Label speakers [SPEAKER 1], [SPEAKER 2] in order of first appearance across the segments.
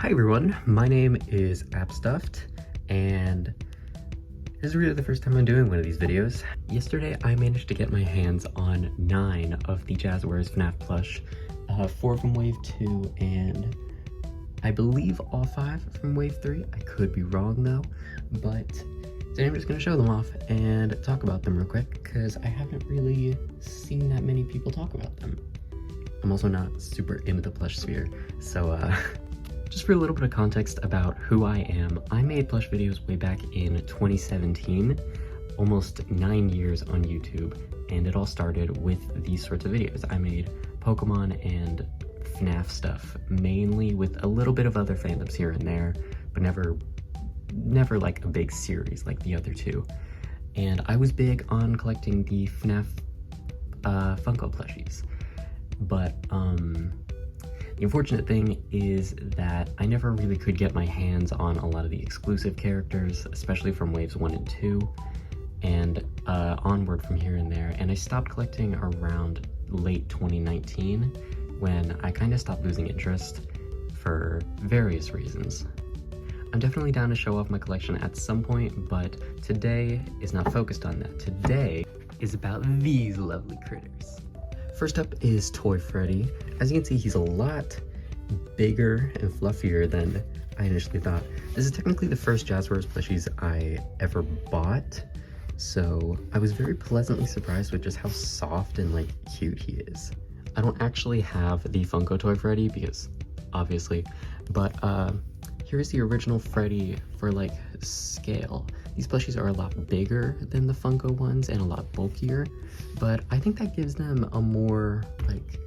[SPEAKER 1] Hi everyone, my name is AppStuffed, and this is really the first time I'm doing one of these videos. Yesterday I managed to get my hands on 9 of the Jazwares FNAF Plush, 4 from Wave 2, and I believe all 5 from Wave 3. I could be wrong though, but today I'm just going to show them off and talk about them real quick, because I haven't really seen that many people talk about them. I'm also not super into the plush sphere, so just for a little bit of context about who I am, I made plush videos way back in 2017, almost 9 years on YouTube, and it all started with these sorts of videos. I made Pokemon and FNAF stuff, mainly with a little bit of other fandoms here and there, but never like a big series like the other two. And I was big on collecting the FNAF Funko plushies, but the unfortunate thing is that I never really could get my hands on a lot of the exclusive characters, especially from Waves 1 and 2, and onward from here and there, and I stopped collecting around late 2019, when I kind of stopped losing interest for various reasons. I'm definitely down to show off my collection at some point, but today is not focused on that. Today is about these lovely critters. First up is Toy Freddy. As you can see, he's a lot bigger and fluffier than I initially thought. This is technically the first Jazwares plushies I ever bought, so I was very pleasantly surprised with just how soft and like cute he is. I don't actually have the Funko Toy Freddy because obviously, but here's the original Freddy for like scale. These plushies are a lot bigger than the Funko ones and a lot bulkier, but I think that gives them a more like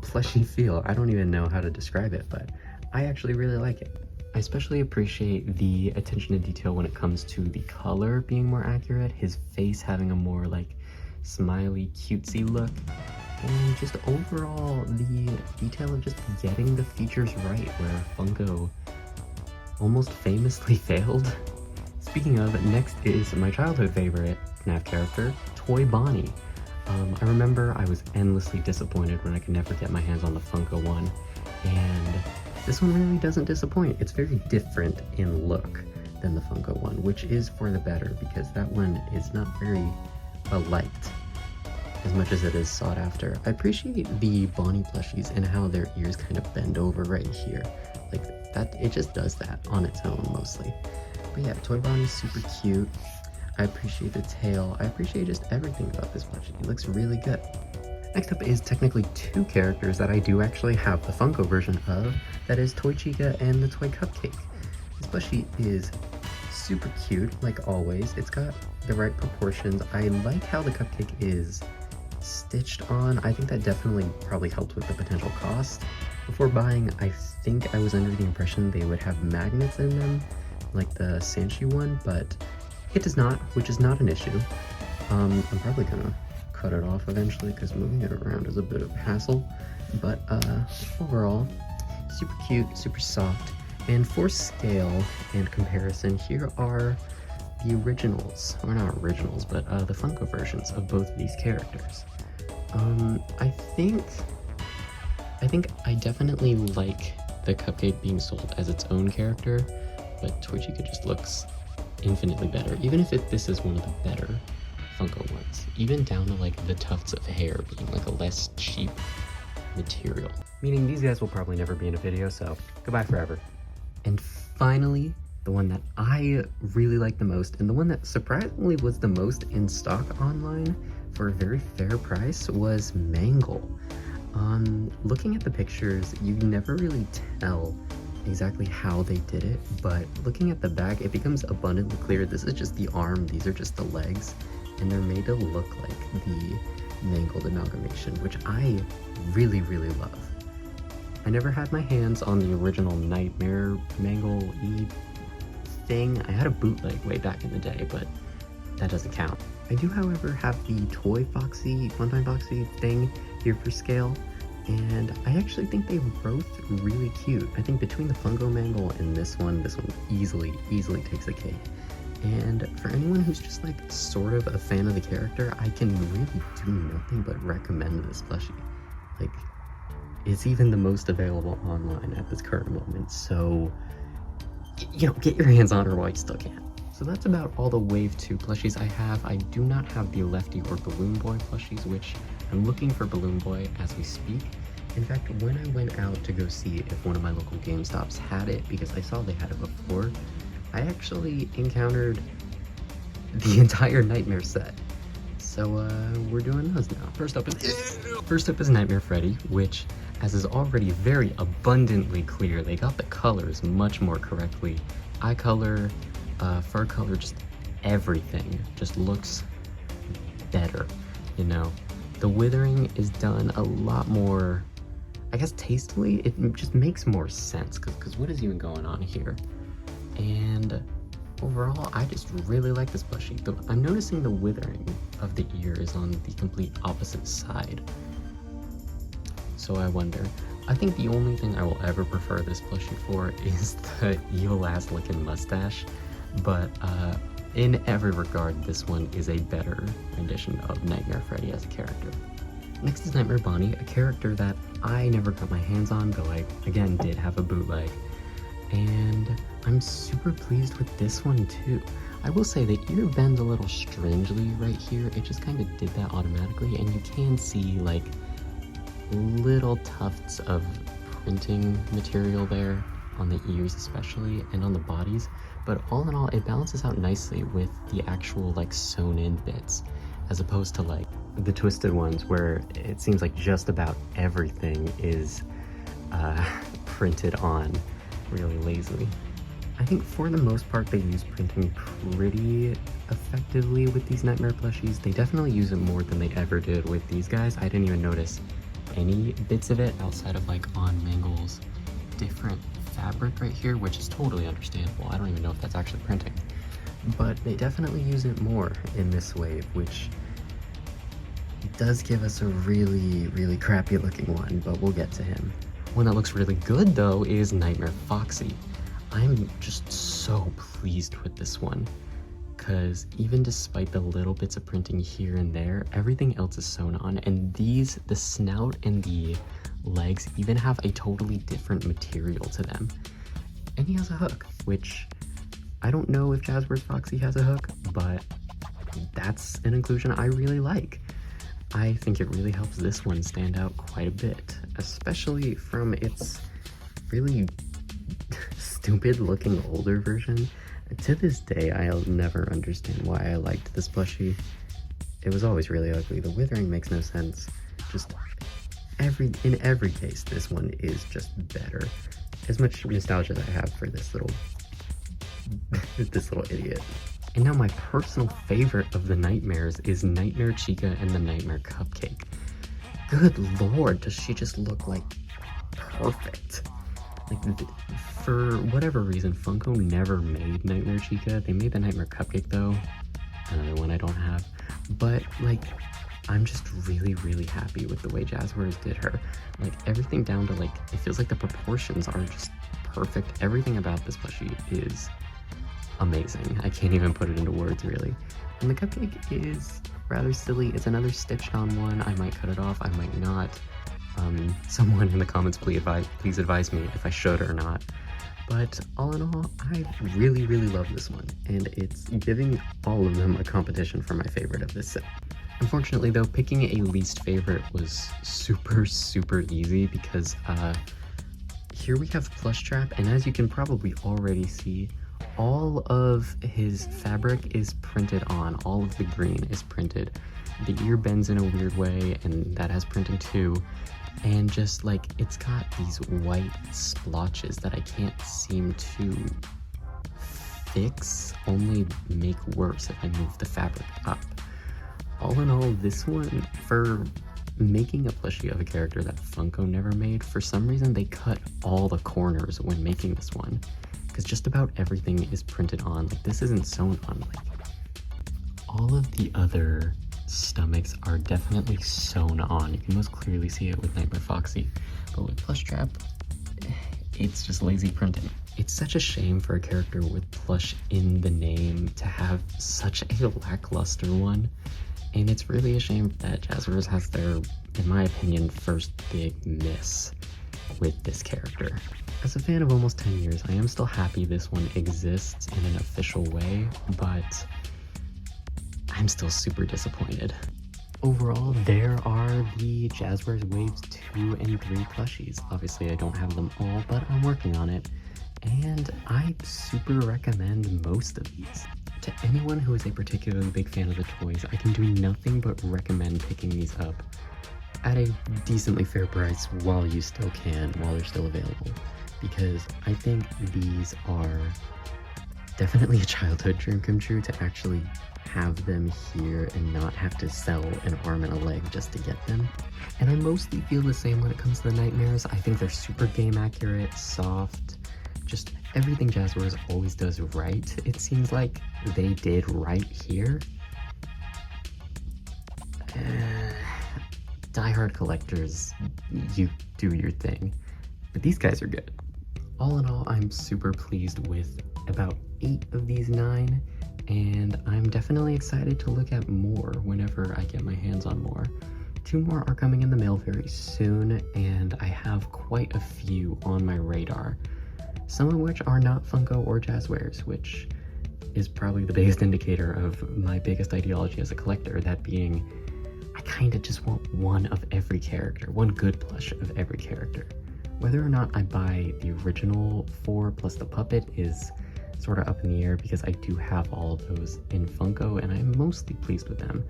[SPEAKER 1] plushy feel. I don't even know how to describe it, but I actually really like it. I especially appreciate the attention to detail when it comes to the color being more accurate, his face having a more like smiley, cutesy look, and just overall the detail of just getting the features right where Funko almost famously failed. Speaking of, next is my childhood favorite FNAF character, Toy Bonnie. I remember I was endlessly disappointed when I could never get my hands on the Funko one, and this one really doesn't disappoint. It's very different in look than the Funko one, which is for the better, because that one is not very liked as much as it is sought after. I appreciate the Bonnie plushies and how their ears kind of bend over right here. Like that, it just does that on its own mostly. But yeah, Toy Bonnie's super cute. I appreciate the tail. I appreciate just everything about this plushie. It looks really good. Next up is technically 2 characters that I do actually have the Funko version of. That is Toy Chica and the Toy Cupcake. This plushie is super cute, like always. It's got the right proportions. I like how the Cupcake is stitched on. I think that definitely probably helped with the potential cost. Before buying, I think I was under the impression they would have magnets in them, like the Sanshi one, but it does not, which is not an issue. I'm probably gonna cut it off eventually because moving it around is a bit of a hassle, but overall, super cute, super soft. And for scale and comparison, here are the originals, or not originals, but the Funko versions of both of these characters. I think I definitely like the Cupcake being sold as its own character, but Toy Chica just looks infinitely better, even if this is one of the better Funko ones, even down to like the tufts of hair being like a less cheap material. Meaning these guys will probably never be in a video, so goodbye forever. And finally, the one that I really like the most, and the one that surprisingly was the most in stock online for a very fair price, was Mangle. Looking at the pictures, you never really tell exactly how they did it, but looking at the back, it becomes abundantly clear this is just the arm, these are just the legs, and they're made to look like the Mangled amalgamation, which I really, really love. I never had my hands on the original Nightmare Mangle-y thing. I had a bootleg way back in the day, but that doesn't count. I do, however, have the Toy Foxy, Funtime Foxy thing here for scale, and I actually think they're both really cute. I think between the Funko Mangle and this one easily takes the cake. And for anyone who's just like sort of a fan of the character, I can really do nothing but recommend this plushie. Like, it's even the most available online at this current moment, so, you know, get your hands on her while you still can. So that's about all the Wave 2 plushies I have. I do not have the Lefty or Balloon Boy plushies, which I'm looking for Balloon Boy as we speak. In fact, when I went out to go see if one of my local GameStops had it, because I saw they had it before, I actually encountered the entire Nightmare set. So we're doing those now. First up is Nightmare Freddy, which, as is already very abundantly clear, they got the colors much more correctly. Eye color, fur color, just everything just looks better, you know. The withering is done a lot more, I guess, tastefully. It just makes more sense, because what is even going on here? And overall, I just really like this plushie. Though I'm noticing the withering of the ear is on the complete opposite side. So I wonder. I think the only thing I will ever prefer this plushie for is the evil ass looking mustache. But in every regard, this one is a better rendition of Nightmare Freddy as a character. Next is Nightmare Bonnie, a character that I never got my hands on, though I, again, did have a bootleg. And I'm super pleased with this one too. I will say the ear bends a little strangely right here. It just kind of did that automatically, and you can see like little tufts of printing material there on the ears especially, and on the bodies. But all in all, it balances out nicely with the actual like sewn in bits, as opposed to like the twisted ones where it seems like just about everything is printed on really lazily. I think for the most part they use printing pretty effectively with these Nightmare plushies. They definitely use it more than they ever did with these guys. I didn't even notice any bits of it outside of like on Mangle's different fabric right here, which is totally understandable. I don't even know if that's actually printing. But they definitely use it more in this wave, which does give us a really, really crappy looking one, but we'll get to him. One that looks really good though is Nightmare Foxy. I'm just so pleased with this one, because even despite the little bits of printing here and there, everything else is sewn on, and the snout and the legs even have a totally different material to them. And he has a hook, which I don't know if Jazwares Foxy has a hook, but that's an inclusion I really like. I think it really helps this one stand out quite a bit, especially from its really stupid looking older version. To this day, I'll never understand why I liked this plushie. It was always really ugly. The withering makes no sense. Just in every case, this one is just better. As much nostalgia as I have for this little idiot. And now my personal favorite of the Nightmares is Nightmare Chica and the Nightmare Cupcake. Good lord, does she just look like perfect. Like, for whatever reason, Funko never made Nightmare Chica. They made the Nightmare Cupcake though, another one I don't have. But like, I'm just really, really happy with the way Jazwares did her. Like, everything down to like, it feels like the proportions are just perfect. Everything about this plushie is amazing. I can't even put it into words, really. And the Cupcake is rather silly. It's another stitched on one. I might cut it off, I might not. Someone in the comments please advise me if I should or not. But all in all, I really, really love this one, and it's giving all of them a competition for my favorite of this set. Unfortunately though, picking a least favorite was super, super easy, because here we have Plushtrap, and as you can probably already see, all of his fabric is printed on. All of the green is printed. The ear bends in a weird way, and that has printing too. And just like, it's got these white splotches that I can't seem to fix, only make worse if I move the fabric up. All in all, this one, for making a plushie of a character that Funko never made, for some reason they cut all the corners when making this one. Because just about everything is printed on. Like, this isn't sewn on. Like, all of the other stomachs are definitely sewn on. You can most clearly see it with Nightmare Foxy, but with Plushtrap, it's just lazy printing. It's such a shame for a character with plush in the name to have such a lackluster one, And it's really a shame that Jazwares has their, in my opinion, first big miss with this character. As a fan of almost 10 years, I am still happy this one exists in an official way, but I'm still super disappointed. Overall, there are the Jazwares Waves 2 and 3 plushies. Obviously, I don't have them all, but I'm working on it, and I super recommend most of these. To anyone who is a particularly big fan of the toys, I can do nothing but recommend picking these up at a decently fair price while you still can, while they're still available. Because I think these are definitely a childhood dream come true to actually have them here and not have to sell an arm and a leg just to get them. And I mostly feel the same when it comes to the Nightmares. I think they're super game accurate, soft, just everything Jazwares always does right. It seems like they did right here. Die-hard collectors, you do your thing. But these guys are good. All in all, I'm super pleased with about 8 of these 9, and I'm definitely excited to look at more whenever I get my hands on more. 2 more are coming in the mail very soon, and I have quite a few on my radar. Some of which are not Funko or Jazwares, which is probably the biggest indicator of my biggest ideology as a collector, that being, I kinda just want one of every character, one good plush of every character. Whether or not I buy the original 4 plus the puppet is sort of up in the air because I do have all of those in Funko and I'm mostly pleased with them.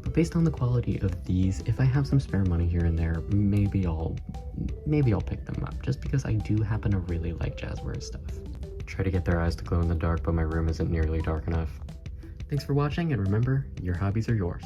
[SPEAKER 1] But based on the quality of these, if I have some spare money here and there, maybe I'll pick them up, just because I do happen to really like Jazwares stuff. Try to get their eyes to glow in the dark, but my room isn't nearly dark enough. Thanks for watching, and remember, your hobbies are yours.